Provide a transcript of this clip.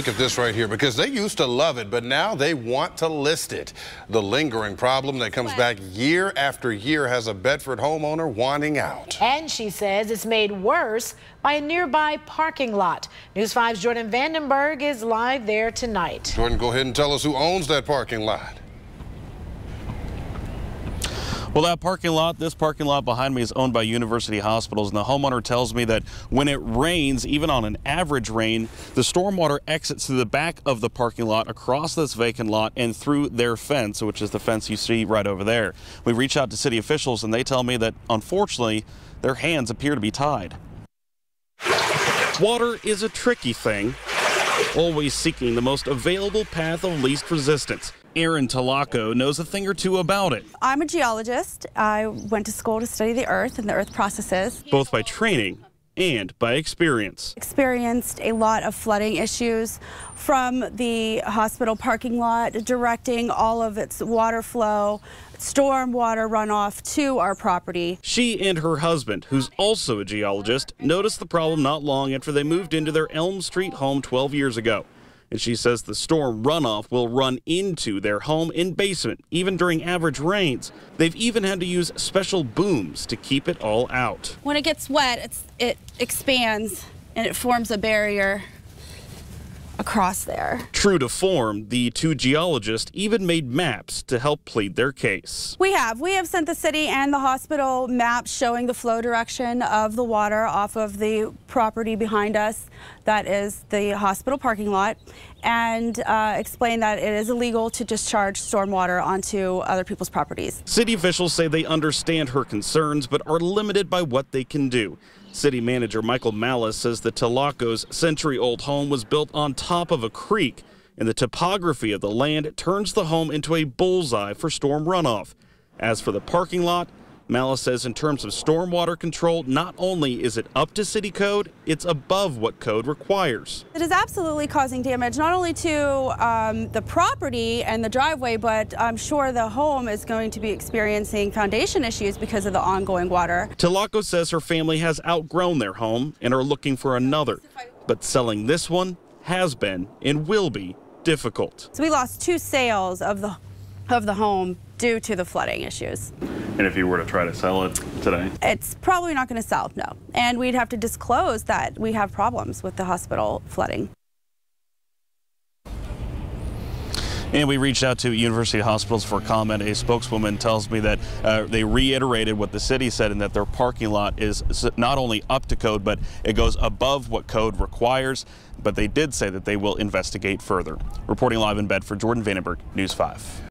Look at this right here, because they used to love it, but now they want to list it. The lingering problem that comes back year after year has a Bedford homeowner wanting out. And she says it's made worse by a nearby parking lot. News 5's Jordan Vandenberg is live there tonight. Jordan, go ahead and tell us who owns that parking lot. Well, this parking lot behind me is owned by University Hospitals, and the homeowner tells me that when it rains, even on an average rain, the stormwater exits through the back of the parking lot, across this vacant lot, and through their fence, which is the fence you see right over there. We reach out to city officials, and they tell me that, unfortunately, their hands appear to be tied. Water is a tricky thing, always seeking the most available path of least resistance. Erin Talaco knows a thing or two about it. I'm a geologist. I went to school to study the earth and the earth processes. Both by training and by experience. Experienced a lot of flooding issues from the hospital parking lot, directing all of its water flow, storm water runoff to our property. She and her husband, who's also a geologist, noticed the problem not long after they moved into their Elm Street home 12 years ago. And she says the storm runoff will run into their home and basement, even during average rains. They've even had to use special booms to keep it all out. When it gets wet, it expands and it forms a barrier across there. True to form, the two geologists even made maps to help plead their case. We have sent the city and the hospital maps showing the flow direction of the water off of the property behind us. That is the hospital parking lot, and explain that it is illegal to discharge stormwater onto other people's properties. City officials say they understand her concerns, but are limited by what they can do. City manager Michael Malice says the Talaco's century-old home was built on top of a creek, and the topography of the land turns the home into a bullseye for storm runoff. As for the parking lot, Malice says in terms of stormwater control, not only is it up to city code, it's above what code requires. It is absolutely causing damage not only to the property and the driveway, but I'm sure the home is going to be experiencing foundation issues because of the ongoing water. Talaco says her family has outgrown their home and are looking for another, but selling this one has been and will be difficult. So we lost 2 sales of the home due to the flooding issues. And if you were to try to sell it today? It's probably not going to sell, no. And we'd have to disclose that we have problems with the hospital flooding. And we reached out to University Hospitals for comment. A spokeswoman tells me that they reiterated what the city said, and that their parking lot is not only up to code, but it goes above what code requires. But they did say that they will investigate further. Reporting live in Bedford, Jordan Vandenberg, News 5.